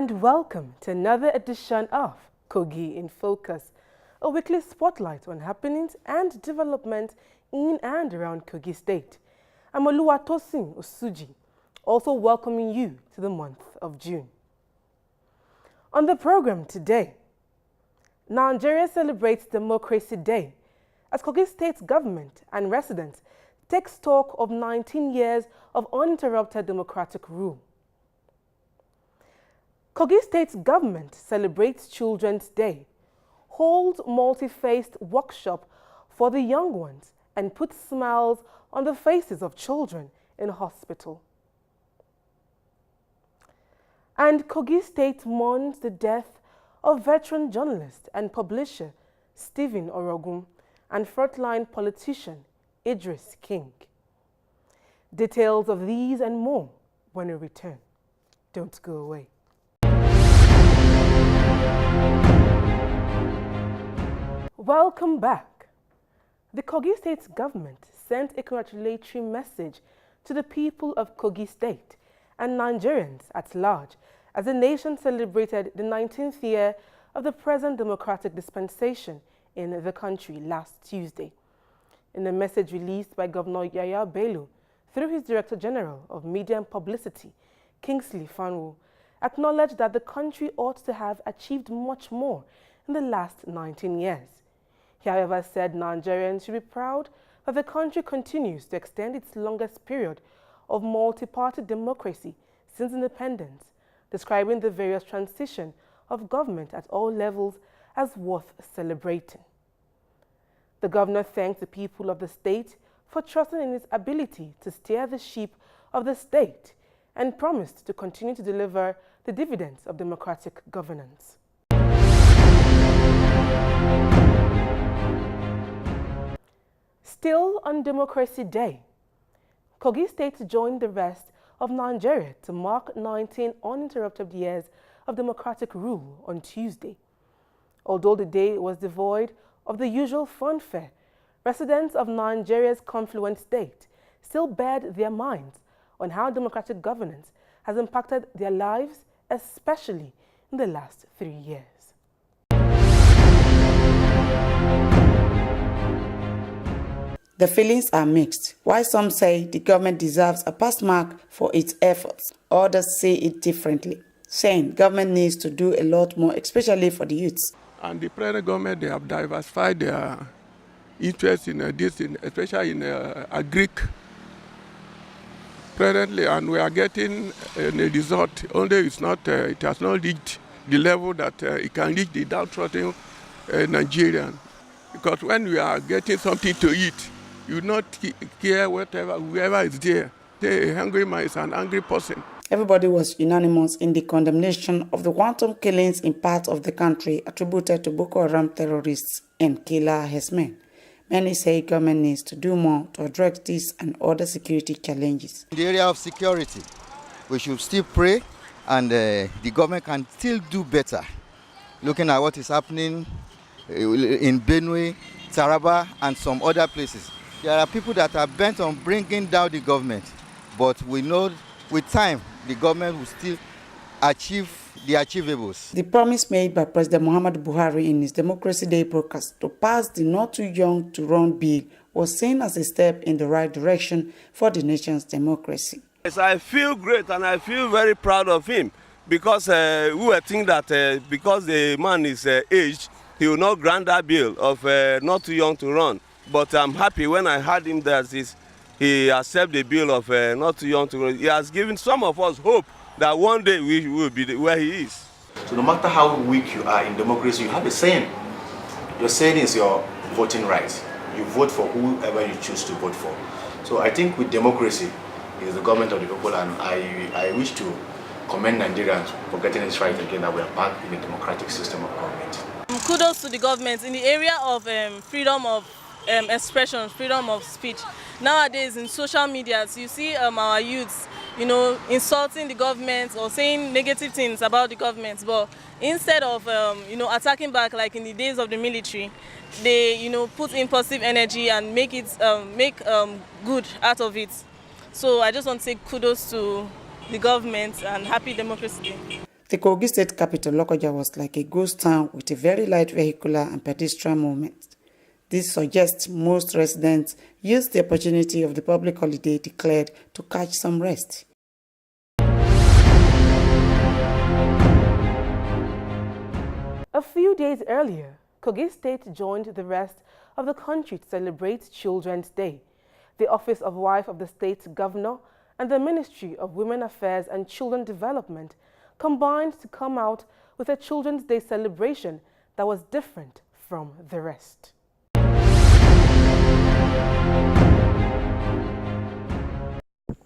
and welcome to another edition of Kogi in Focus, a weekly spotlight on happenings and development in and around Kogi State. I'm Oluwatosin Osuji, also welcoming you to the month of June. On the program today, Nigeria celebrates Democracy Day as Kogi State's government and residents take stock of 19 years of uninterrupted democratic rule. Kogi State's government celebrates Children's Day, holds multi-faced workshop for the young ones, and puts smiles on the faces of children in hospital. And Kogi State mourns the death of veteran journalist and publisher Stephen Orogun and frontline politician Idris King. Details of these and more when we return. Don't go away. Welcome back. The Kogi State government sent a congratulatory message to the people of Kogi State and Nigerians at large as the nation celebrated the 19th year of the present democratic dispensation in the country last Tuesday. In a message released by Governor Yaya Bello through his Director General of Media and Publicity, Kingsley Fanwo, acknowledged that the country ought to have achieved much more in the last 19 years. He, however, said Nigerians should be proud that the country continues to extend its longest period of multi-party democracy since independence, describing the various transition of government at all levels as worth celebrating. The governor thanked the people of the state for trusting in his ability to steer the ship of the state and promised to continue to deliver the dividends of democratic governance. Still on Democracy Day, Kogi State joined the rest of Nigeria to mark 19 uninterrupted years of democratic rule on Tuesday. Although the day was devoid of the usual fanfare, residents of Nigeria's confluent state still bared their minds on how democratic governance has impacted their lives, especially in the last 3 years. The feelings are mixed. While some say the government deserves a pass mark for its efforts, others see it differently, saying government needs to do a lot more, especially for the youths. And the present government, they have diversified their interest in this, especially in agric presently, and we are getting a result. Only it's not, it has not reached the level that it can reach the downtrodden Nigerian. Because when we are getting something to eat, you not care whoever is there. The hungry man is an angry person. Everybody was unanimous in the condemnation of the wanton killings in parts of the country attributed to Boko Haram terrorists and killer herdsmen. Many say government needs to do more to address these and other security challenges. In the area of security, we should still pray, and the government can still do better. Looking at what is happening in Benue, Taraba, and some other places. There are people that are bent on bringing down the government, but we know with time the government will still achieve the achievables. The promise made by President Muhammadu Buhari in his Democracy Day broadcast to pass the Not Too Young to Run bill was seen as a step in the right direction for the nation's democracy. Yes, I feel great and I feel very proud of him because we were thinking that because the man is aged, he will not grant that bill of Not Too Young to Run. But I'm happy when I heard him that he accepted the bill of Not Too Young to Run. He has given some of us hope that one day we will be where he is. So no matter how weak you are in democracy, you have a saying. Your saying is your voting right. You vote for whoever you choose to vote for. So I think with democracy, it is the government of the people, and I wish to commend Nigerians for getting it right again, that we are back in a democratic system of government. Kudos to the government in the area of freedom of expression, freedom of speech. Nowadays in social media, you see our youths, insulting the government or saying negative things about the government. But instead of, attacking back like in the days of the military, they, put in positive energy and make it, good out of it. So I just want to say kudos to the government and happy Democracy Day. The Kogi state capital, Lokoja, was like a ghost town with a very light vehicular and pedestrian movement. This suggests most residents used the opportunity of the public holiday declared to catch some rest. A few days earlier, Kogi State joined the rest of the country to celebrate Children's Day. The Office of Wife of the State Governor and the Ministry of Women Affairs and Children Development combined to come out with a Children's Day celebration that was different from the rest.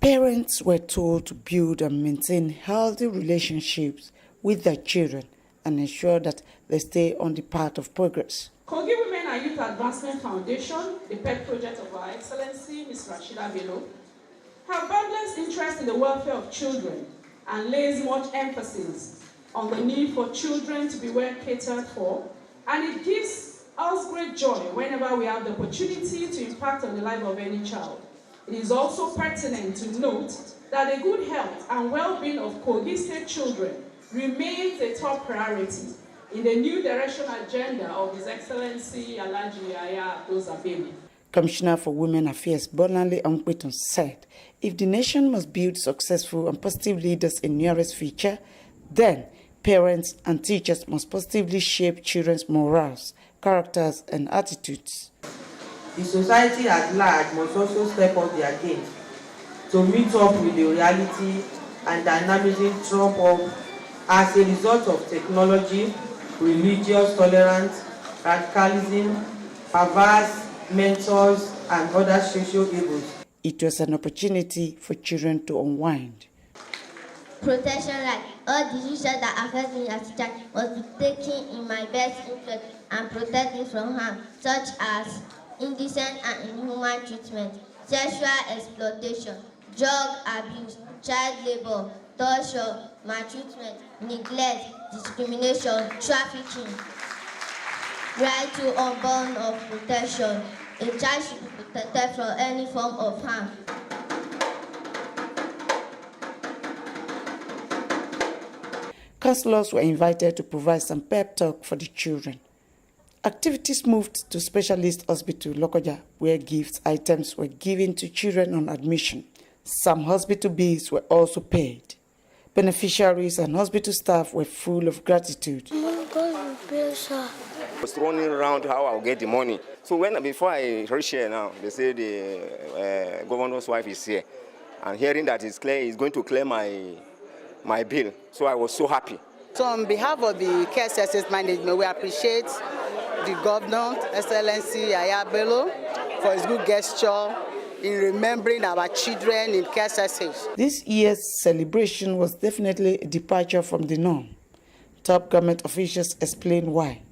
Parents were told to build and maintain healthy relationships with their children and ensure that they stay on the path of progress. Kogi Women and Youth Advancement Foundation, the pet project of Our Excellency Ms. Rashida Bello, have boundless interest in the welfare of children and lays much emphasis on the need for children to be well catered for, and it gives us great joy whenever we have the opportunity to impact on the life of any child. It is also pertinent to note that the good health and well-being of Kogi State children remains a top priority in the new direction agenda of His Excellency Alhaji Yahya Bello. Commissioner for Women Affairs Bolanle Ampweton said, if the nation must build successful and positive leaders in nearest future, then parents and teachers must positively shape children's morals, characters, and attitudes. The society at large must also step up their game to meet up with the reality and dynamism thrown up as a result of technology, religious tolerance, radicalism, perverse mentors, and other social evils. It was an opportunity for children to unwind. Protection right. All decisions that affect me as a child must be taken in my best interest and protect me from harm, such as indecent and inhuman treatment, sexual exploitation, drug abuse, child labor, torture, maltreatment, neglect, discrimination, trafficking. Right to unborn of protection. A child should be protected from any form of harm. Councillors were invited to provide some pep talk for the children. Activities moved to Specialist Hospital Lokoja, where gift items were given to children on admission. Some hospital bills were also paid. Beneficiaries and hospital staff were full of gratitude. I was running around how I'll get the money. So before I reach here now, they say the governor's wife is here. And hearing that he's going to clear my bill. So I was so happy. So on behalf of the Care Services Management, we appreciate the Governor, Excellency Yahya Bello, for his good gesture in remembering our children in care services. This year's celebration was definitely a departure from the norm. Top government officials explained why.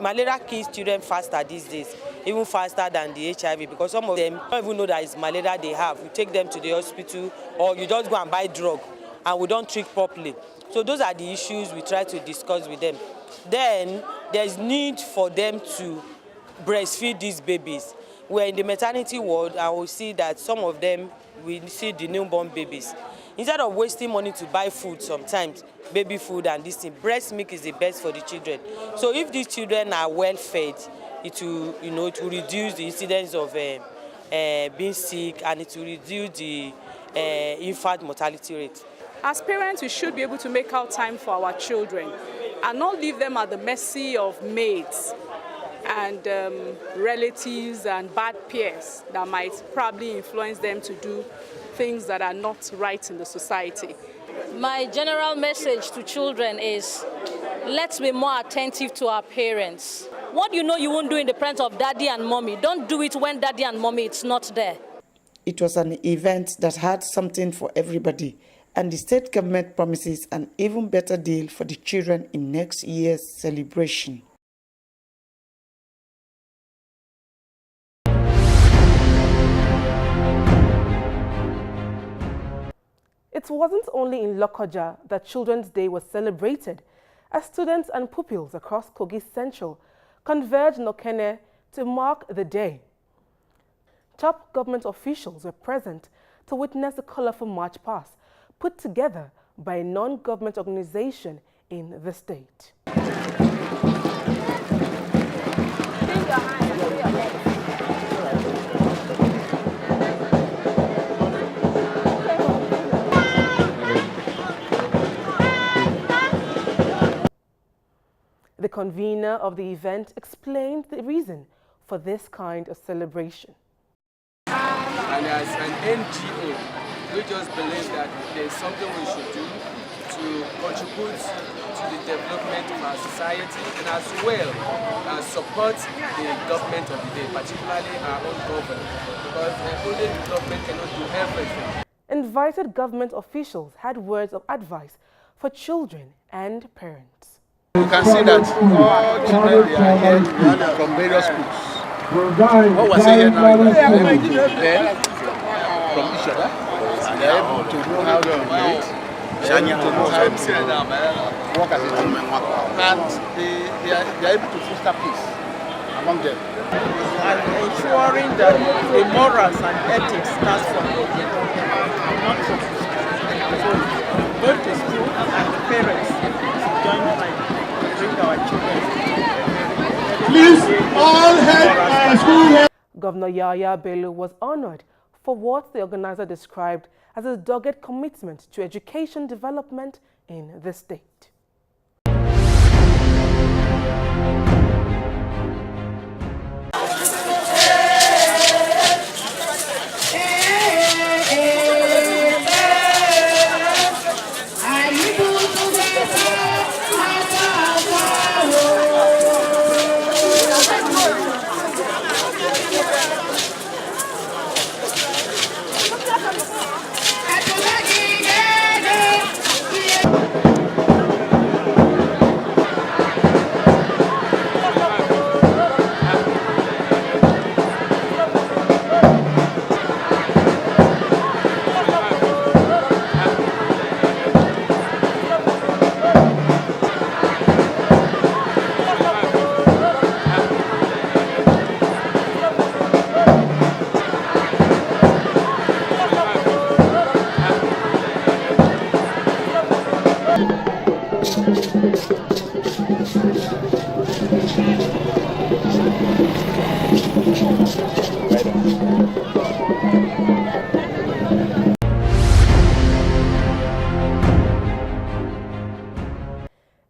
Malaria kills children faster these days, even faster than the HIV, because some of them don't even know that it's malaria they have. You take them to the hospital or you just go and buy drug and we don't treat properly. So those are the issues we try to discuss with them. Then there's need for them to breastfeed these babies. We're in the maternity ward and we see that some of them, we see the newborn babies. Instead of wasting money to buy food sometimes, baby food and this thing, breast milk is the best for the children. So if these children are well fed, it will, it will reduce the incidence of being sick, and it will reduce the infant mortality rate. As parents, we should be able to make out time for our children and not leave them at the mercy of maids and relatives and bad peers that might probably influence them to do things that are not right in the society. My general message to children is, let's be more attentive to our parents. What you know you won't do in the presence of daddy and mommy, don't do it when daddy and mommy is not there. It was an event that had something for everybody, and the state government promises an even better deal for the children in next year's celebration. It wasn't only in Lokoja that Children's Day was celebrated, as students and pupils across Kogi Central converged in Okene to mark the day. Top government officials were present to witness the colorful march past put together by a non-government organization in the state. The convener of the event explained the reason for this kind of celebration. And as an NGO, we just believe that there's something we should do to contribute to the development of our society and as well support the government of the day, particularly our own government, because only the government cannot do everything. Invited government officials had words of advice for children and parents. You can see that all children they are here from various schools. What we're saying here now is that they are able to learn from each other. They are able to know how to relate. They are able to know how to work as a team. And they are able to foster peace among them. And ensuring that the morals and ethics starts from home, not from school. So both the school and the parents join hands to bring our children. Please all head school. Governor Yahya Bello was honored for what the organizer described as a dogged commitment to education development in the state.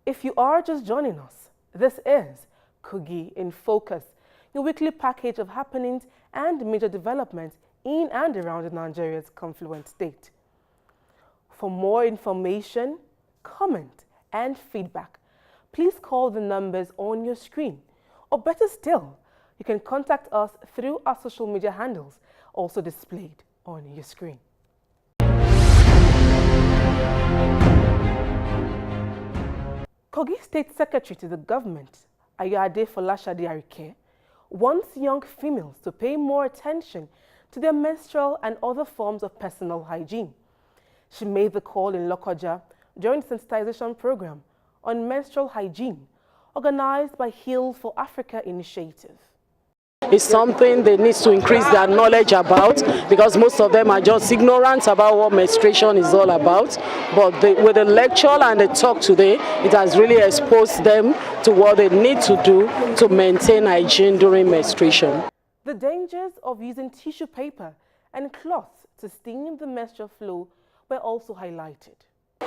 If you are just joining us, this is Kogi in Focus, your weekly package of happenings and major developments in and around Nigeria's confluent state. For more information, comment, and feedback, please call the numbers on your screen. Or better still, you can contact us through our social media handles, also displayed on your screen. Kogi State Secretary to the government, Ayade Folashade Arike, wants young females to pay more attention to their menstrual and other forms of personal hygiene. She made the call in Lokoja during the sensitization program on menstrual hygiene organized by Heal for Africa initiative. It's something they need to increase their knowledge about, because most of them are just ignorant about what menstruation is all about. But with the lecture and the talk today, it has really exposed them to what they need to do to maintain hygiene during menstruation. The dangers of using tissue paper and cloths to steam the menstrual flow were also highlighted.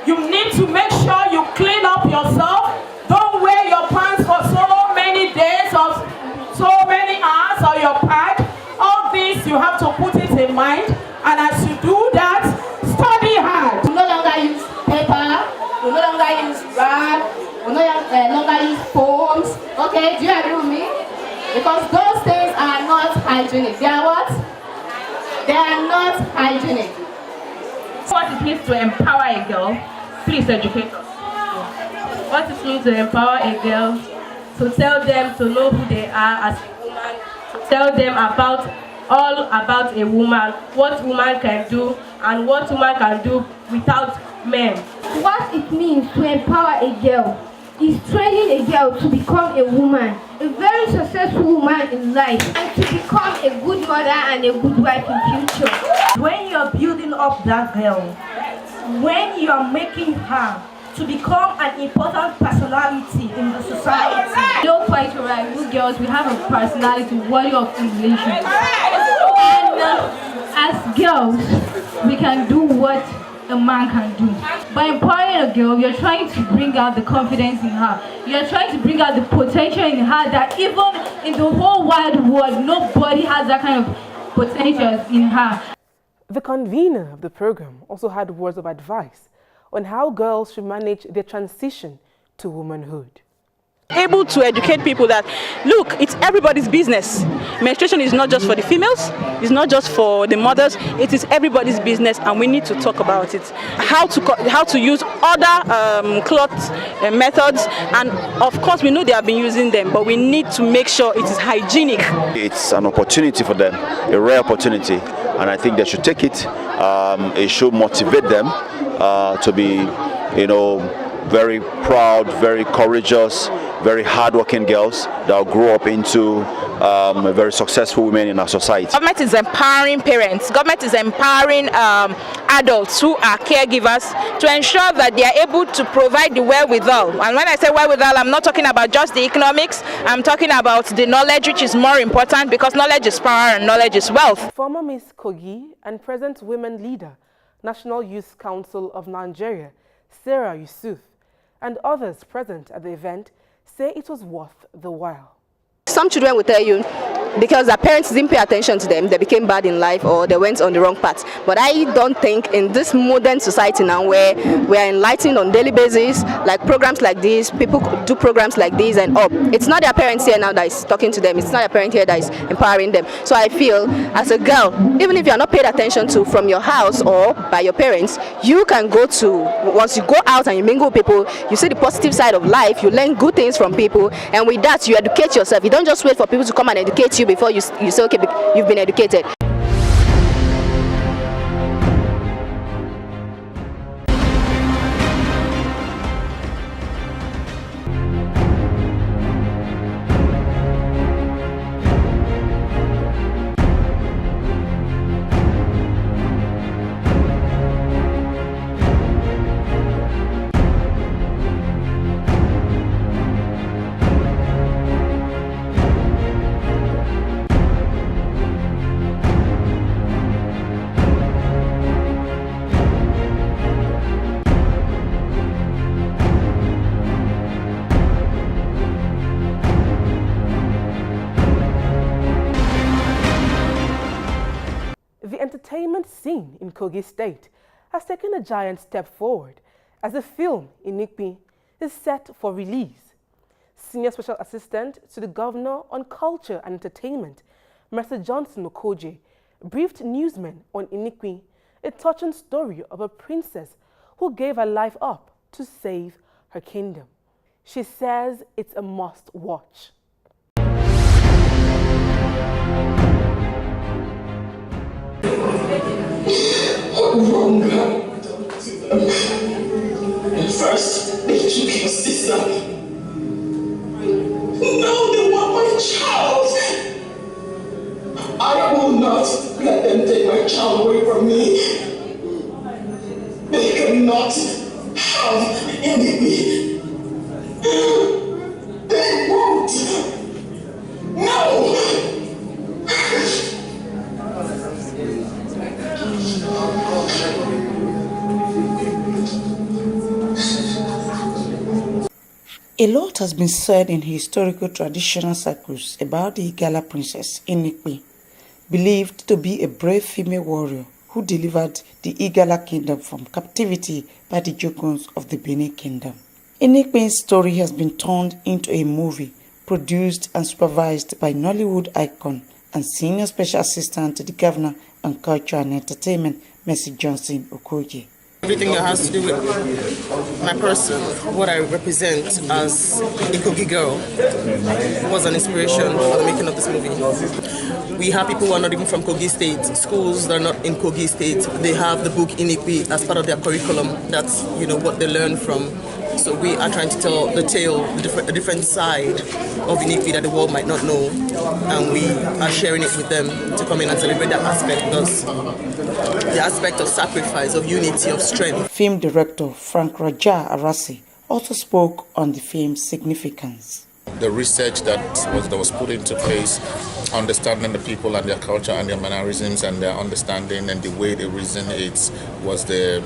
You need to make sure you clean up yourself. Don't wear your pants for so many days or so many hours or your pad. All this you have to put it in mind, and as you do that, study hard. We no longer use paper, we no longer use rag, we no longer use foams. Okay, do you agree with me? Because those things are not hygienic. They are what? They are not hygienic. What it means to empower a girl, please educate us. What it means to empower a girl, to tell them to know who they are as a woman, to tell them all about a woman, what woman can do and what woman can do without men. What it means to empower a girl is training a girl to become a woman, a very successful woman in life, and to become a good mother and a good wife in future. When you're building up that girl, when you are making her to become an important personality in the society. You're quite right, we girls, we have a personality worthy of emulation. And as girls, we can do what a man can do. By empowering a girl, you're trying to bring out the confidence in her. You're trying to bring out the potential in her that even in the whole wide world, nobody has that kind of potential in her. The convener of the program also had words of advice on how girls should manage their transition to womanhood. Able to educate people that, look, it's everybody's business. Menstruation is not just for the females, it's not just for the mothers, it is everybody's business, and we need to talk about it. How to use other cloth methods, and of course we know they have been using them, but we need to make sure it is hygienic. It's an opportunity for them, a rare opportunity, and I think they should take it. It should motivate them to be, very proud, very courageous, very hardworking girls that will grow up into very successful women in our society. Government is empowering parents. Government is empowering adults who are caregivers to ensure that they are able to provide the wherewithal. And when I say wherewithal, I'm not talking about just the economics. I'm talking about the knowledge, which is more important, because knowledge is power and knowledge is wealth. Former Miss Kogi and present women leader, National Youth Council of Nigeria, Sarah Yusuf, and others present at the event say it was worth the while. Some children will tell you because their parents didn't pay attention to them, they became bad in life or they went on the wrong path. But I don't think in this modern society now where we are enlightened on daily basis, like programs like this, people do programs like this and up. It's not their parents here now that is talking to them, it's not their parent here that is empowering them. So I feel as a girl, even if you are not paid attention to from your house or by your parents, you can go to, once you go out and you mingle with people, you see the positive side of life, you learn good things from people, and with that you educate yourself. You don't just wait for people to come and educate you before you say, okay, you've been educated. The entertainment scene in Kogi State has taken a giant step forward as the film Inikpi is set for release. Senior Special Assistant to the Governor on Culture and Entertainment, Mr. Johnson Okoje, briefed newsmen on Inikpi, a touching story of a princess who gave her life up to save her kingdom. She says it's a must-watch. Wrong. First, they took your sister. Now they want my child. I will not let them take my child away from me. They cannot have any. They won't. No. A lot has been said in historical traditional circles about the Igala princess Inikpi, believed to be a brave female warrior who delivered the Igala kingdom from captivity by the Jogons of the Benin kingdom. Inikpi's story has been turned into a movie produced and supervised by Nollywood icon and Senior Special Assistant to the Governor on Culture and Entertainment, Mr. Johnson Okoje. Everything that has to do with my person, what I represent as a Kogi girl, was an inspiration for the making of this movie. We have people who are not even from Kogi State, schools that are not in Kogi State, they have the book Inikpi as part of their curriculum. That's what they learn from So we are trying to tell the tale, a different side of Unifi that the world might not know, and we are sharing it with them to come in and celebrate that aspect, because the aspect of sacrifice, of unity, of strength. Film director Frank Raja Arasi also spoke on the film's significance. The research that was put into place, understanding the people and their culture and their mannerisms and their understanding and the way they reason, it was the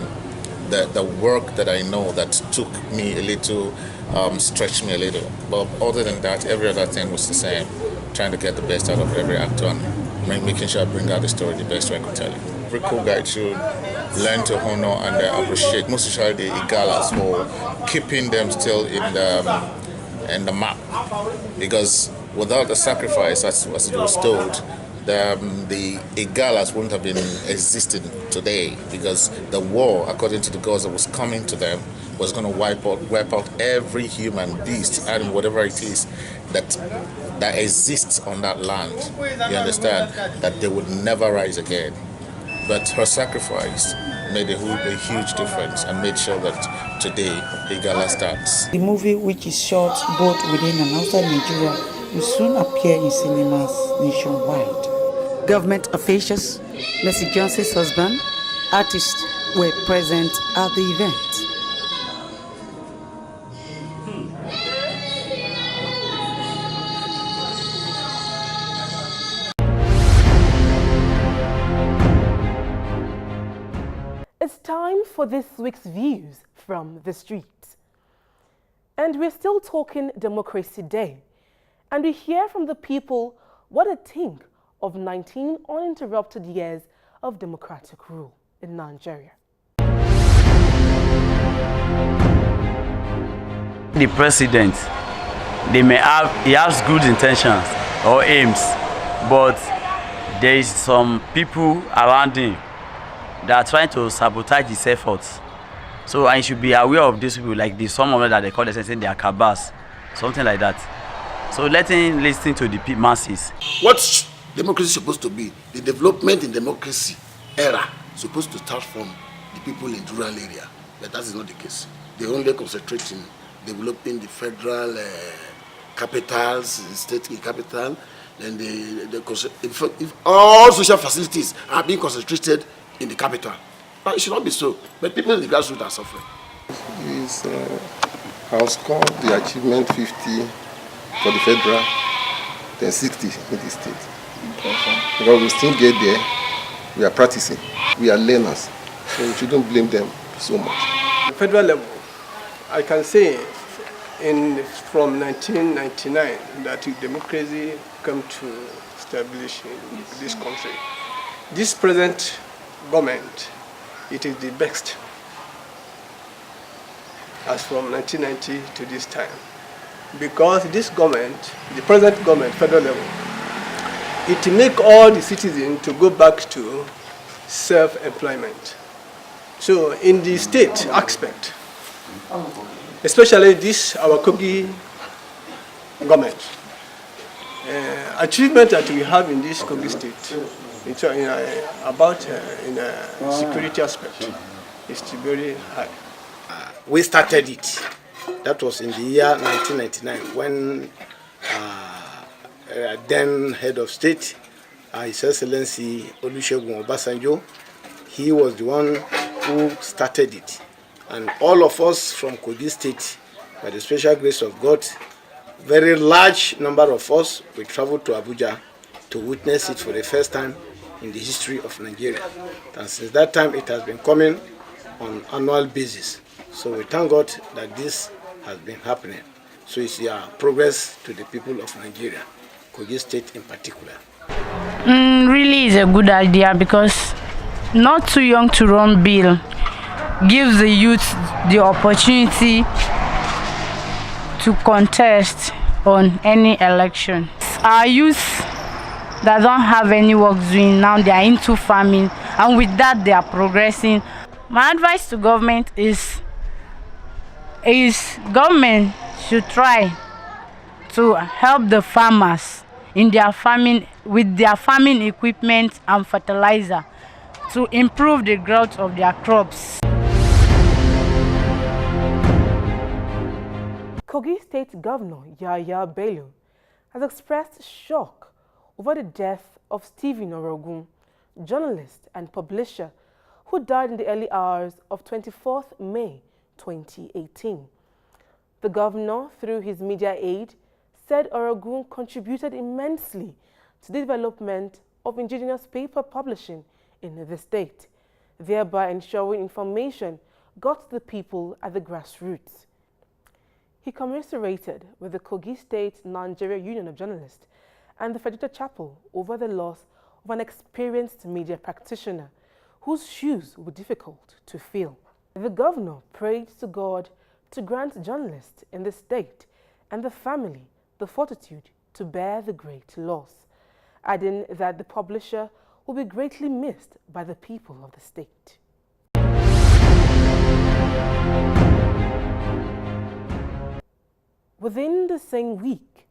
work that I know that took me a little, stretched me a little. But other than that, every other thing was the same. Trying to get the best out of every actor and making sure I bring out the story the best way I could tell it. Every cool guy should learn to honor and appreciate, most especially the Igalas, for keeping them still in the map. Because without the sacrifice, as it was told, the Igalas wouldn't have been existing today, because the war, according to the gods that was coming to them, was going to wipe out every human beast and whatever it is that exists on that land. You understand that they would never rise again. But her sacrifice made a huge difference and made sure that today Igala stands. The movie, which is shot both within and outside Nigeria, will soon appear in cinemas nationwide. Government officials, Mercy Johnson's husband, artists were present at the event. It's time for this week's views from the streets. And we're still talking Democracy Day. And we hear from the people what they think of 19 uninterrupted years of democratic rule in Nigeria. The president, he has good intentions or aims, but there is some people around him that are trying to sabotage his efforts. So I should be aware of these people, like some of them that they call themselves, saying they are cabals, something like that. So let him listen to the masses. What's democracy supposed to be? The development in democracy era supposed to start from the people in rural area, but that is not the case. They only concentrate in developing the federal capitals, the state capital, then if all social facilities are being concentrated in the capital. But it should not be so. But people in the grassroots are suffering. I'll score the achievement 50 for the federal, then 60 in the state. Because we still get there, we are practicing, we are learners, so we shouldn't blame them so much. Federal level, I can say from 1999 that democracy came to establish in this country. This present government, it is the best as from 1990 to this time, because this government, the present government, federal level, it make all the citizens to go back to self-employment. So in the state aspect, especially this our Kogi government, achievement that we have in this Kogi state, it's about in a security aspect, is very high. We started it. That was in the year 1999 when then head of state, His Excellency Olusegun Obasanjo, he was the one who started it. And all of us from Kogi State, by the special grace of God, very large number of us, we traveled to Abuja to witness it for the first time in the history of Nigeria. And since that time, it has been coming on annual basis. So we thank God that this has been happening. So it's progress to the people of Nigeria, Kogi State in particular. Really is a good idea, because not too young to run bill gives the youth the opportunity to contest on any election. Our youth that don't have any work doing now, they are into farming, and with that they are progressing. My advice to government is government should try to help the farmers in their farming with their farming equipment and fertilizer to improve the growth of their crops. Kogi State Governor Yahaya Bello has expressed shock over the death of Stephen Orogun, journalist and publisher who died in the early hours of 24th May 2018. The governor, through his media aide, said Orogun contributed immensely to the development of indigenous paper publishing in the state, thereby ensuring information got to the people at the grassroots. He commiserated with the Kogi State Nigeria Union of Journalists and the Fajita Chapel over the loss of an experienced media practitioner whose shoes were difficult to fill. The governor prayed to God to grant journalists in the state and the family the fortitude to bear the great loss, adding that the publisher will be greatly missed by the people of the state. Within the same week,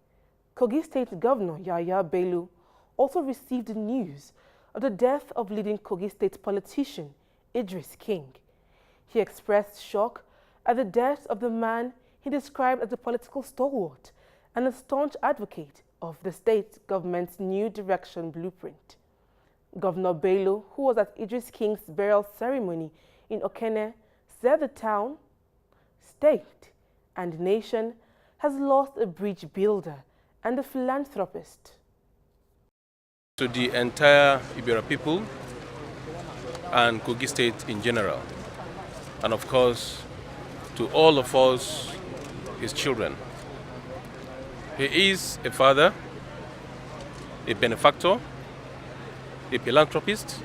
Kogi State Governor Yahaya Bello also received news of the death of leading Kogi State politician Idris King. He expressed shock at the death of the man he described as a political stalwart and a staunch advocate of the state government's new direction blueprint. Governor Bello, who was at Idris King's burial ceremony in Okene, said the town, state, and nation has lost a bridge builder and a philanthropist. To the entire Ibera people and Kogi State in general, and of course to all of us, his children. He is a father, a benefactor, a philanthropist,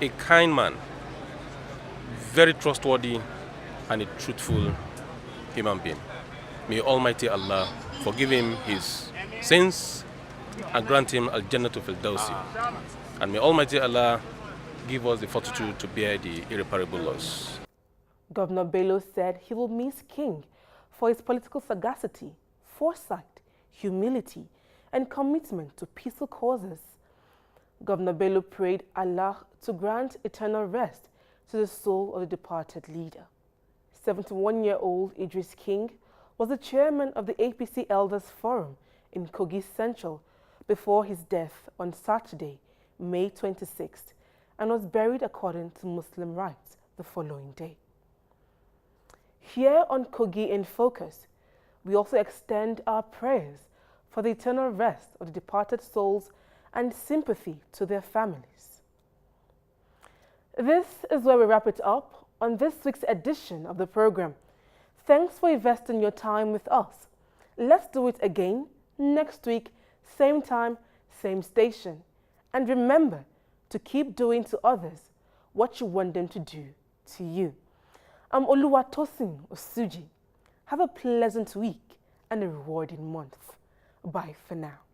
a kind man, very trustworthy and a truthful human being. May Almighty Allah forgive him his sins and grant him Al-Jannatu Firdausi. And may Almighty Allah give us the fortitude to bear the irreparable loss. Governor Bello said he will miss King for his political sagacity, foresight, humility, and commitment to peaceful causes. Governor Bello prayed Allah to grant eternal rest to the soul of the departed leader. 71-year-old Idris King was the chairman of the APC Elders Forum in Kogi Central before his death on Saturday, May 26th, and was buried according to Muslim rites the following day. Here on Kogi in Focus, we also extend our prayers for the eternal rest of the departed souls and sympathy to their families. This is where we wrap it up on this week's edition of the program. Thanks for investing your time with us. Let's do it again next week, same time, same station. And remember to keep doing to others what you want them to do to you. I'm Oluwatosin Osuji. Have a pleasant week and a rewarding month. Bye for now.